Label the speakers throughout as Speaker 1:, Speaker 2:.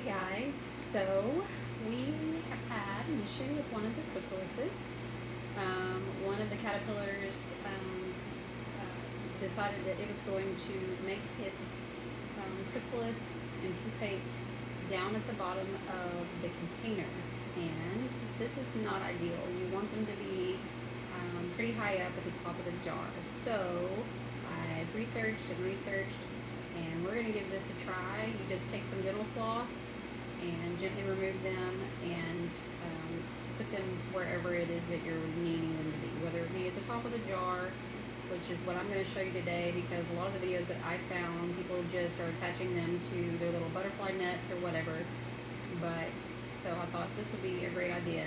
Speaker 1: Guys, so we have had an issue with one of the chrysalises. One of the caterpillars decided that it was going to make its chrysalis and pupate down at the bottom of the container, and this is not ideal. You want them to be pretty high up at the top of the jar. So I've researched, and we're going to give this a try. You just take some dental floss and gently remove them and put them wherever it is that you're needing them to be, whether it be at the top of the jar, which is what I'm going to show you today, because a lot of the videos that I found, people just are attaching them to their little butterfly nets or whatever. But so I thought this would be a great idea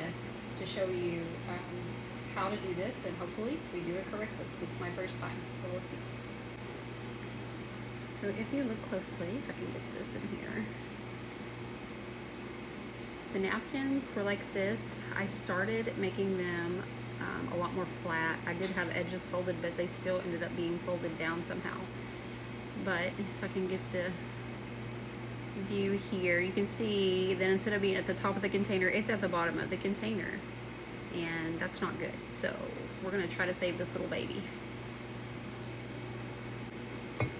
Speaker 1: to show you how to do this, and hopefully we do it correctly. It's my first time, so we'll see. So if you look closely, if I can get this in here, the napkins were like this. I started making them a lot more flat. I did have edges folded, but they still ended up being folded down somehow. But if I can get the view here, you can see that instead of being at the top of the container, it's at the bottom of the container, and that's not good. So we're gonna try to save this little baby. Trying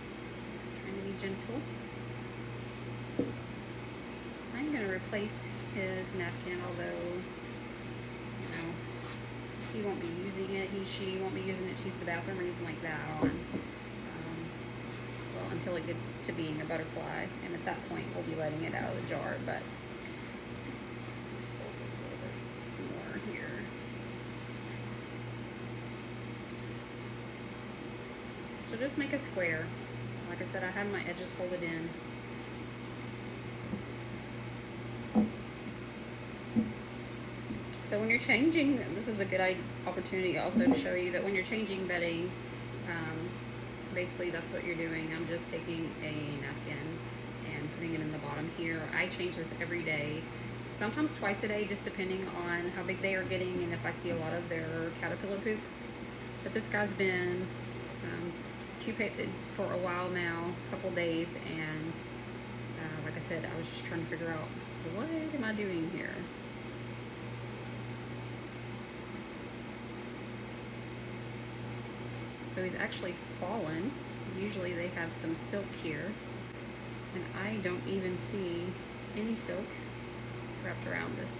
Speaker 1: to be gentle. I'm gonna replace his napkin, although, you know, he won't be using it, she won't be using it to use the bathroom or anything like that on. Well, until it gets to being a butterfly, and at that point we'll be letting it out of the jar. But let's fold this a little bit more here. So just make a square. Like I said, I have my edges folded in. So when you're changing, this is a good opportunity also to show you that when you're changing bedding, basically that's what you're doing. I'm just taking a napkin and putting it in the bottom here. I change this every day, sometimes twice a day, just depending on how big they are getting and if I see a lot of their caterpillar poop. But this guy's been pupated for a while now, a couple days, and like I said, I was just trying to figure out, what am I doing here? So he's actually fallen. Usually they have some silk here, and I don't even see any silk wrapped around this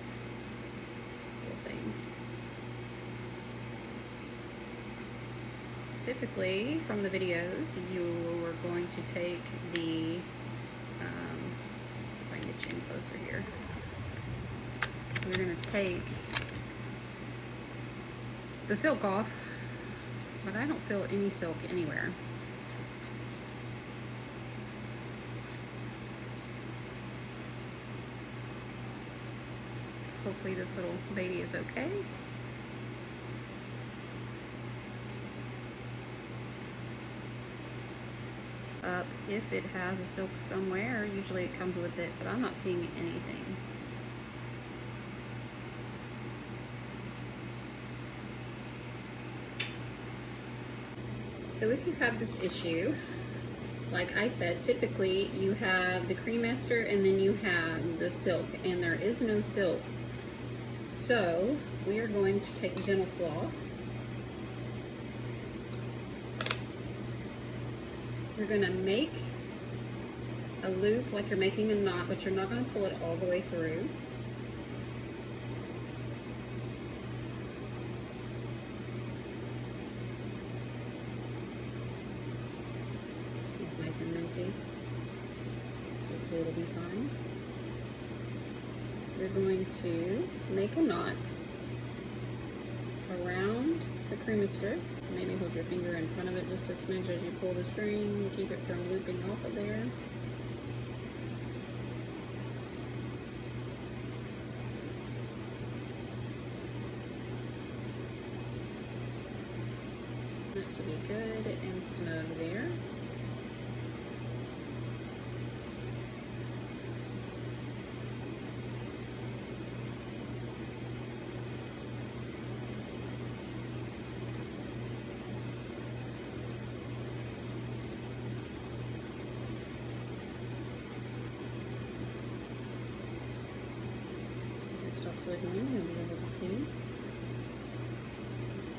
Speaker 1: little thing. Typically, from the videos, you are going to take the, let's see if I can get you in closer here. We're going to take the silk off, but I don't feel any silk anywhere. Hopefully this little baby is okay. If it has a silk somewhere, usually it comes with it, but I'm not seeing anything. So if you have this issue, like I said, typically you have the cream ester and then you have the silk, and there is no silk. So we are going to take dental floss. You're going to make a loop like you're making a knot, but you're not going to pull it all the way through. Nice and minty. Hopefully it'll be fine. You're going to make a knot around the cream ester. Maybe hold your finger in front of it just a smidge as you pull the string to keep it from looping off of there. That should be good and snug there. stops wiggling, you'll be able to see.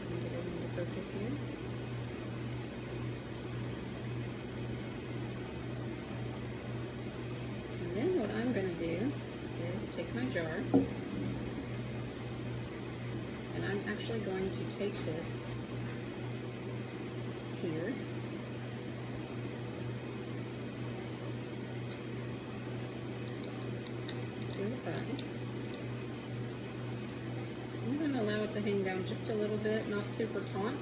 Speaker 1: Get it into focus here. And then what I'm going to do is take my jar, and I'm actually going to take this here. To the side. I'm going to allow it to hang down just a little bit, not super taut.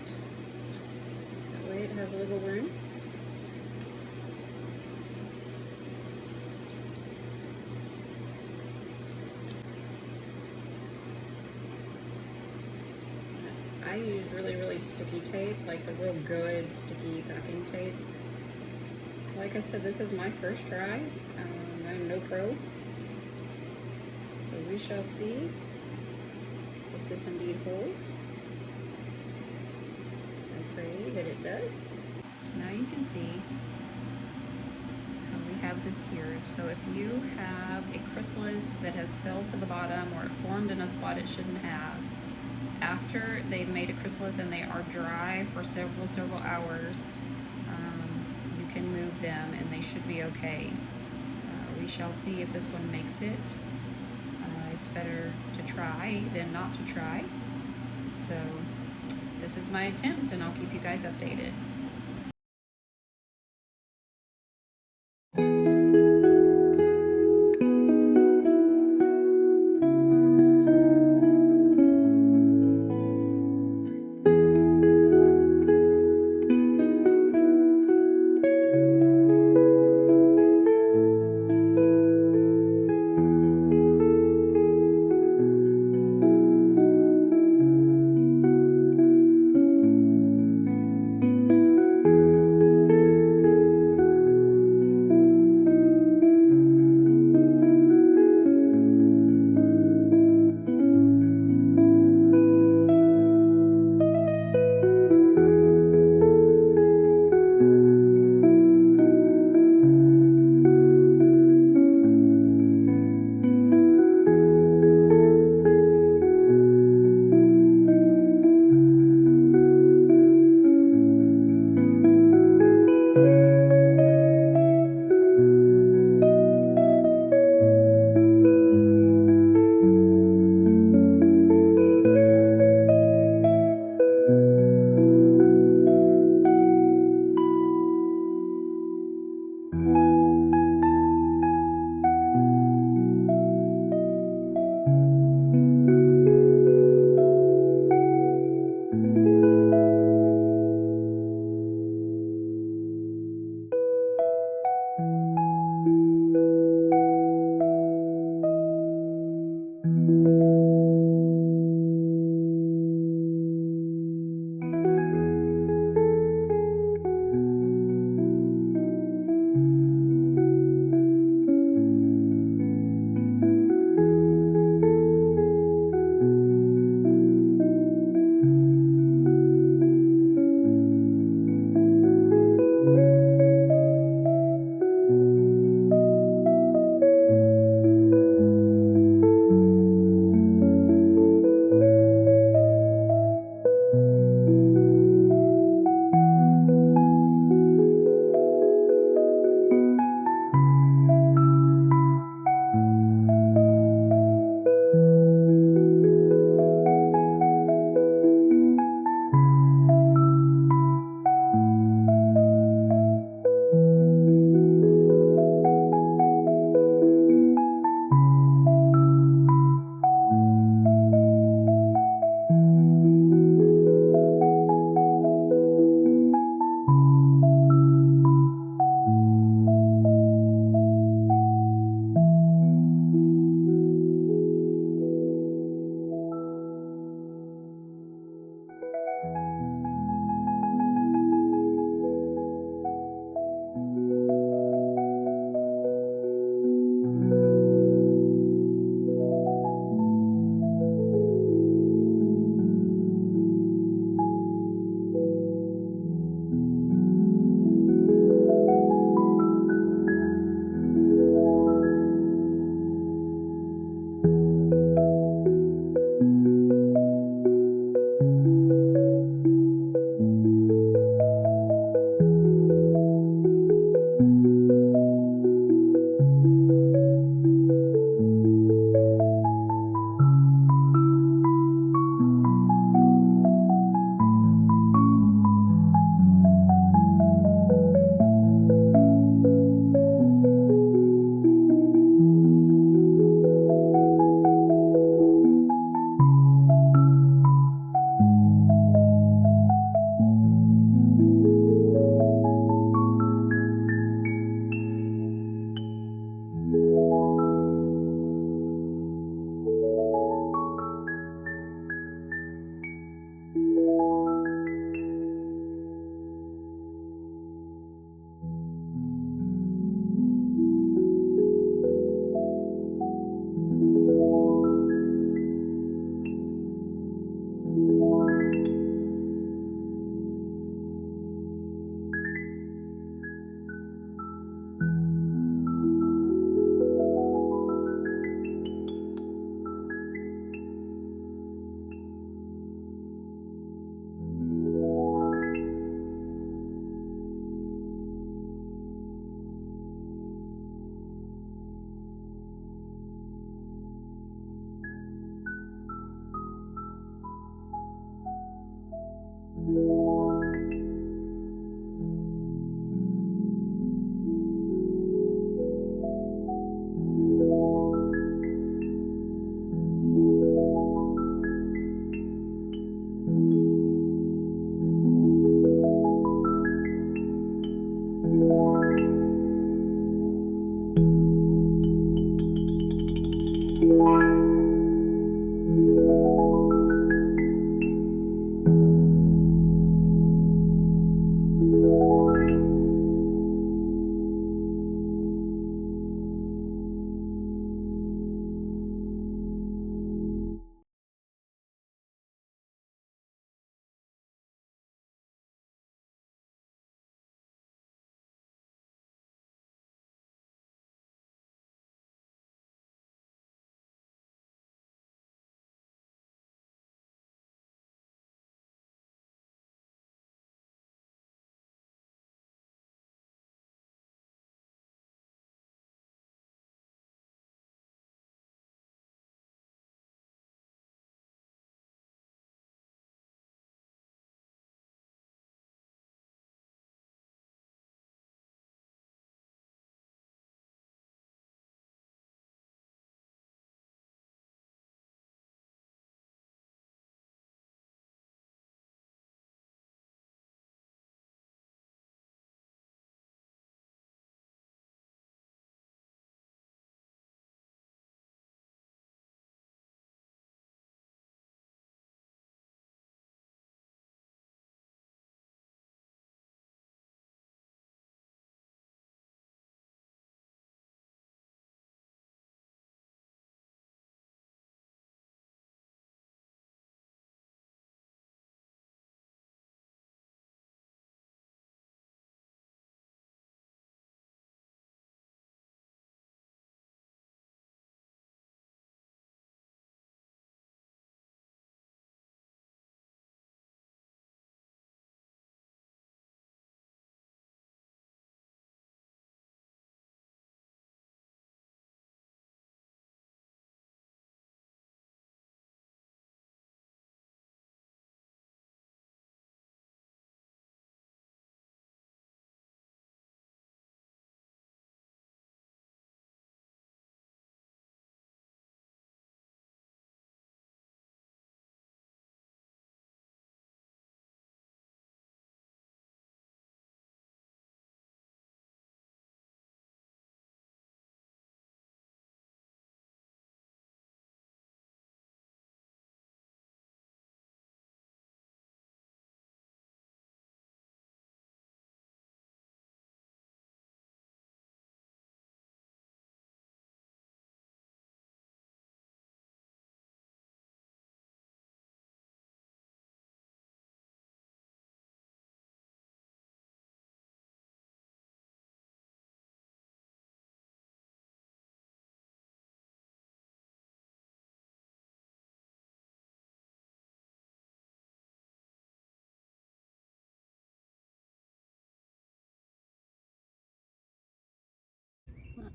Speaker 1: That way it has wiggle room. I use really sticky tape, like the real good sticky packing tape. Like I said, this is my first try. I'm no pro. So we shall see if this indeed holds. I pray that it does. So now you can see how we have this here. So if you have a chrysalis that has fell to the bottom or it formed in a spot it shouldn't have, after they've made a chrysalis and they are dry for several hours, you can move them and they should be okay. We shall see if this one makes it. It's better to try than not to try. So this is my attempt, and I'll keep you guys updated.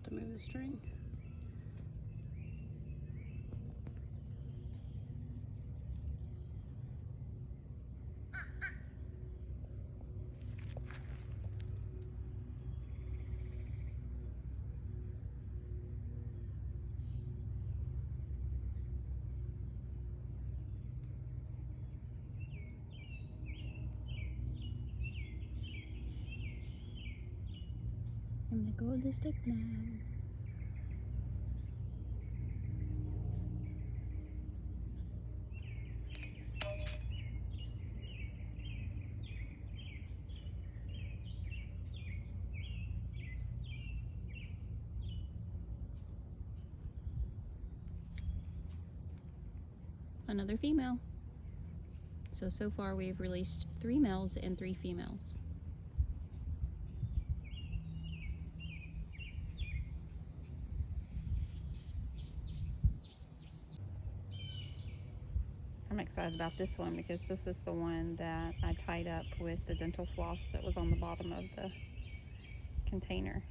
Speaker 1: have to move the string. And the gold is stick now. Another female. So far we've released 3 males and 3 females. I'm excited about this one because this is the one that I tied up with the dental floss that was on the bottom of the container.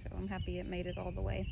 Speaker 1: So I'm happy it made it all the way.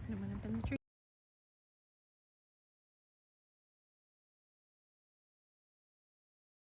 Speaker 1: And I went up in the tree.